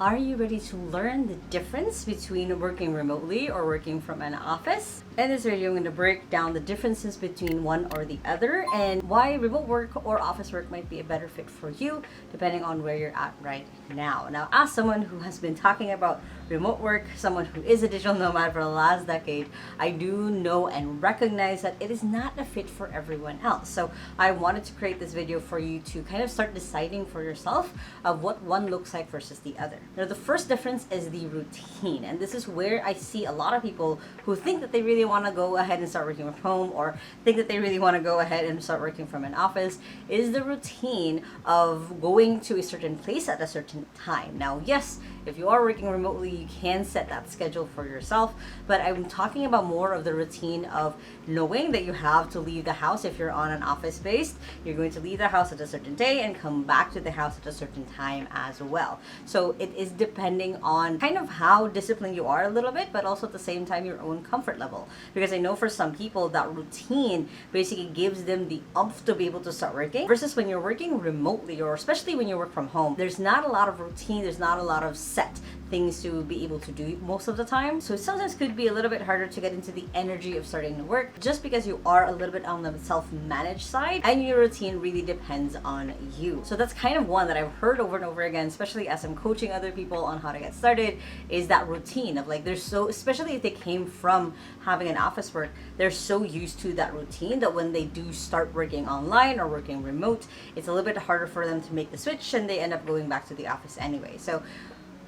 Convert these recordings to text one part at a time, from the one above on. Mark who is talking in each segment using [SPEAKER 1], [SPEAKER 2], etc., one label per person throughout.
[SPEAKER 1] Are you ready to learn the difference between working remotely or working from an office? In this video, I'm going to break down the differences between one or the other and why remote work or office work might be a better fit for you depending on where you're at right now. Now, as someone who has been talking about remote work, someone who is a digital nomad for the last decade, I do know and recognize that it is not a fit for everyone else. So I wanted to create this video for you to kind of start deciding for yourself of what one looks like versus the other. Now, the first difference is the routine, and this is where I see a lot of people who think that they really want to go ahead and start working from home, or think that they really want to go ahead and start working from an office, is the routine of going to a certain place at a certain time. Now, yes, if you are working remotely, you can set that schedule for yourself, but I'm talking about more of the routine of knowing that you have to leave the house. If you're on an office based, you're going to leave the house at a certain day and come back to the house at a certain time as well. So it is depending on kind of how disciplined you are a little bit, but also at the same time your own comfort level. Because I know for some people that routine basically gives them the oomph to be able to start working, versus when you're working remotely, or especially when you work from home, there's not a lot of routine, there's not a lot of set things to be able to do most of the time. So it sometimes could be a little bit harder to get into the energy of starting to work just because you are a little bit on the self-managed side and your routine really depends on you. So that's kind of one that I've heard over and over again, especially as I'm coaching other people on how to get started, is that routine of like, they're so, especially if they came from having an office work, they're so used to that routine that when they do start working online or working remote, it's a little bit harder for them to make the switch and they end up going back to the office anyway. So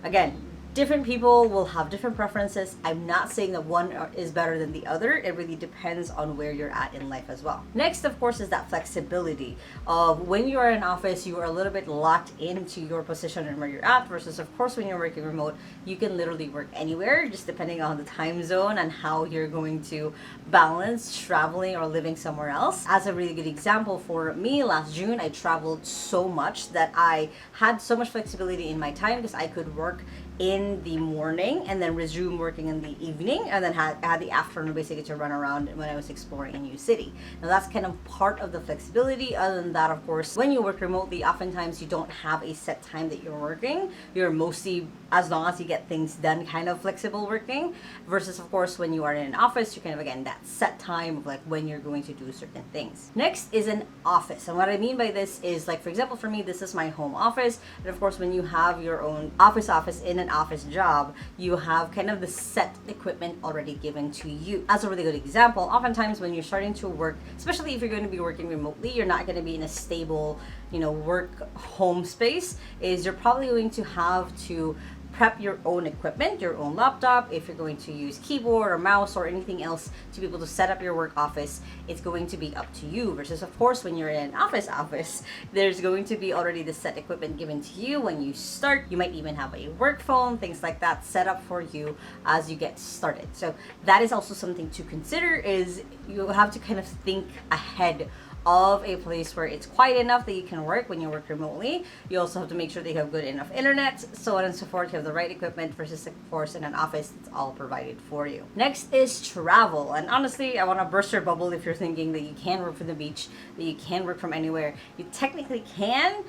[SPEAKER 1] again, different people will have different preferences. I'm not saying that one is better than the other. It really depends on where you're at in life as well. Next, of course, is that flexibility of when you're in an office, you are a little bit locked into your position and where you're at, versus, of course, when you're working remote, you can literally work anywhere, just depending on the time zone and how you're going to balance traveling or living somewhere else. As a really good example for me, last June, I traveled so much that I had so much flexibility in my time because I could work in the morning and then resume working in the evening, and then had the afternoon basically to run around when I was exploring a new city. Now that's kind of part of the flexibility. Other than that, of course, when you work remotely, oftentimes you don't have a set time that you're working. You're mostly, as long as you get things done, kind of flexible working, versus of course when you are in an office, you're kind of, again, that set time of like when you're going to do certain things. Next is an office, and what I mean by this is, like, for example, for me, this is my home office, and of course when you have your own office in an office job, you have kind of the set equipment already given to you. As a really good example, oftentimes when you're starting to work, especially if you're going to be working remotely, you're not going to be in a stable, work home space, is you're probably going to have to prep your own equipment, your own laptop. If you're going to use keyboard or mouse or anything else to be able to set up your work office, it's going to be up to you. Versus, of course, when you're in an office, there's going to be already the set equipment given to you when you start. You might even have a work phone, things like that set up for you as you get started. So that is also something to consider, is you have to kind of think ahead of a place where it's quiet enough that you can work when you work remotely. You also have to make sure that you have good enough internet, so on and so forth. You have the right equipment, versus, of course, in an office, it's all provided for you. Next is travel. And honestly, I want to burst your bubble if you're thinking that you can work from the beach, that you can work from anywhere. You technically can.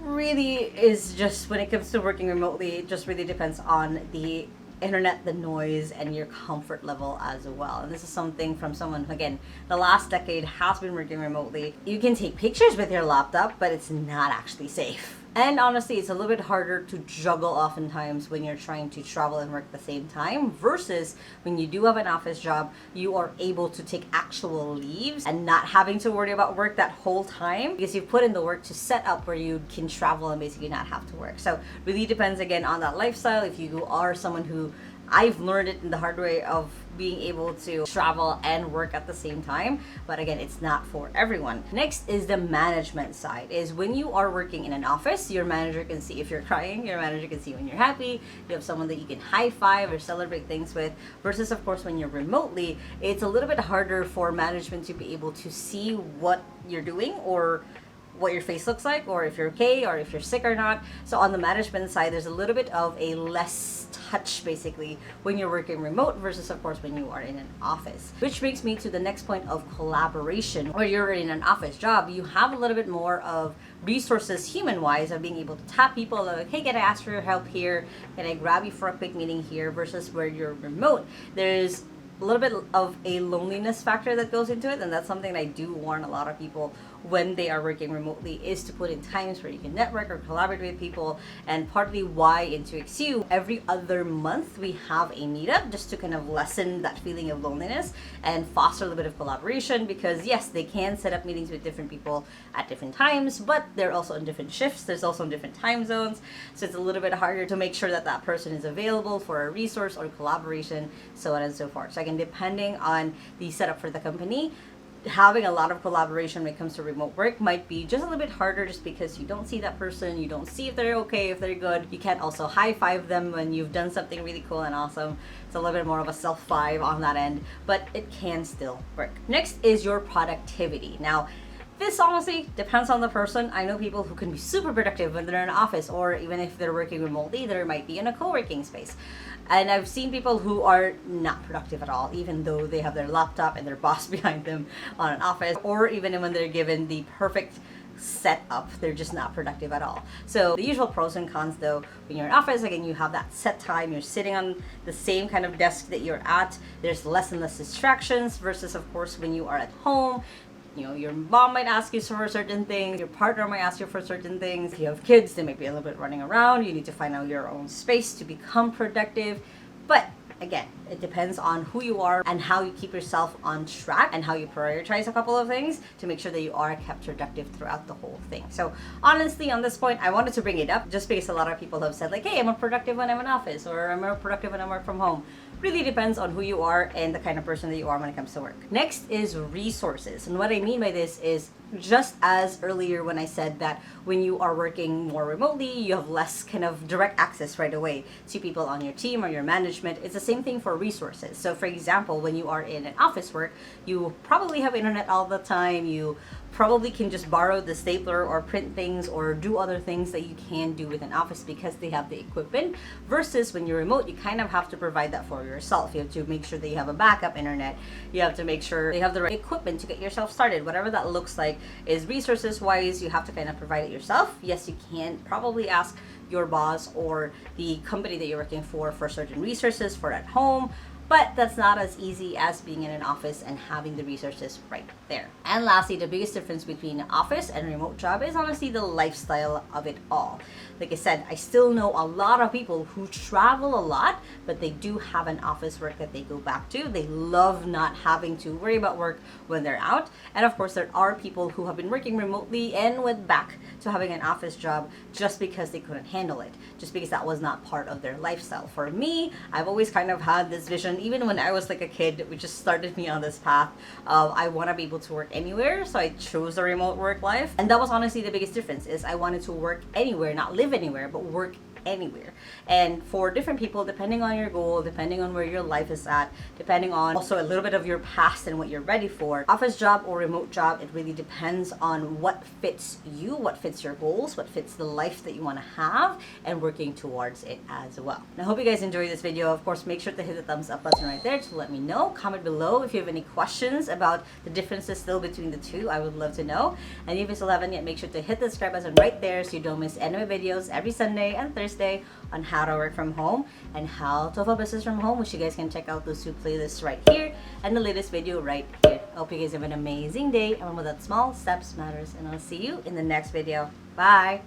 [SPEAKER 1] Really is just, when it comes to working remotely, it just really depends on the internet, the noise, and your comfort level as well. And this is something from someone who, again, the last decade has been working remotely. You can take pictures with your laptop, but it's not actually safe. And honestly, it's a little bit harder to juggle oftentimes when you're trying to travel and work at the same time, versus when you do have an office job, you are able to take actual leaves and not having to worry about work that whole time, because you've put in the work to set up where you can travel and basically not have to work. So really depends, again, on that lifestyle. If you are someone who, I've learned it in the hard way of being able to travel and work at the same time, but again, it's not for everyone. Next is the management side, is when you are working in an office, your manager can see if you're crying, your manager can see when you're happy, you have someone that you can high five or celebrate things with, versus, of course, when you're remotely, it's a little bit harder for management to be able to see what you're doing, or what your face looks like, or if you're okay, or if you're sick or not. So on the management side, there's a little bit of a less touch basically when you're working remote versus of course when you are in an office. Which brings me to the next point of collaboration. Where you're in an office job, you have a little bit more of resources human wise of being able to tap people like, hey, can I ask for your help here? Can I grab you for a quick meeting here? Versus where you're remote, there's a little bit of a loneliness factor that goes into it, and that's something I do warn a lot of people when they are working remotely, is to put in times where you can network or collaborate with people. And partly why in 2XU every other month we have a meetup just to kind of lessen that feeling of loneliness and foster a little bit of collaboration, because yes, they can set up meetings with different people at different times, but they're also in different shifts, there's also in different time zones, so it's a little bit harder to make sure that that person is available for a resource or collaboration, so on and so forth. So again, depending on the setup for the company, having a lot of collaboration when it comes to remote work might be just a little bit harder, just because you don't see that person, you don't see if they're okay, if they're good. You can't also high-five them when you've done something really cool and awesome. It's a little bit more of a self-five on that end, but it can still work. Next is your productivity. Now, this honestly depends on the person. I know people who can be super productive when they're in an office, or even if they're working remotely, they might be in a co-working space. And I've seen people who are not productive at all, even though they have their laptop and their boss behind them on an office, or even when they're given the perfect setup, they're just not productive at all. So the usual pros and cons though, when you're in office, again, you have that set time, you're sitting on the same kind of desk that you're at, there's less and less distractions, versus of course when you are at home, you know, your mom might ask you for certain things, your partner might ask you for certain things. If you have kids, they might be a little bit running around. You need to find out your own space to become productive. But again, it depends on who you are and how you keep yourself on track and how you prioritize a couple of things to make sure that you are kept productive throughout the whole thing. So honestly, on this point, I wanted to bring it up just because a lot of people have said like, hey, I'm more productive when I'm in office, or I'm more productive when I work from home. Really depends on who you are and the kind of person that you are when it comes to work. Next is resources. And what I mean by this is, just as earlier when I said that when you are working more remotely, you have less kind of direct access right away to people on your team or your management. It's the same thing for resources. So for example, when you are in an office work, you probably have internet all the time. You probably can just borrow the stapler or print things or do other things that you can do with an office because they have the equipment, versus when you're remote, you kind of have to provide that for yourself. You have to make sure that you have a backup internet. You have to make sure you have the right equipment to get yourself started. Whatever that looks like is resources wise, you have to kind of provide it yourself. Yes, you can probably ask your boss or the company that you're working for certain resources for at home, but that's not as easy as being in an office and having the resources right there. And lastly, the biggest difference between an office and a remote job is honestly the lifestyle of it all. Like I said, I still know a lot of people who travel a lot, but they do have an office work that they go back to. They love not having to worry about work when they're out. And of course, there are people who have been working remotely and went back to having an office job just because they couldn't handle it, just because that was not part of their lifestyle. For me, I've always kind of had this vision, even when I was like a kid, which just started me on this path of I want to be able to work anywhere. So I chose the remote work life. And that was honestly the biggest difference, is I wanted to work anywhere, not live anywhere, but work anywhere. And for different people, depending on your goal, depending on where your life is at, depending on also a little bit of your past and what you're ready for, office job or remote job, it really depends on what fits you, what fits your goals, what fits the life that you want to have, and working towards it as well. And I hope you guys enjoyed this video. Of course, make sure to hit the thumbs up button right there to let me know. Comment below if you have any questions about the differences still between the two. I would love to know. And if you still haven't yet, make sure to hit the subscribe button right there so you don't miss any of my videos every Sunday and Thursday on how to work from home and how to have a business from home, which you guys can check out those two playlists right here and the latest video right here. I hope you guys have an amazing day, and remember that small steps matters, and I'll see you in the next video. Bye!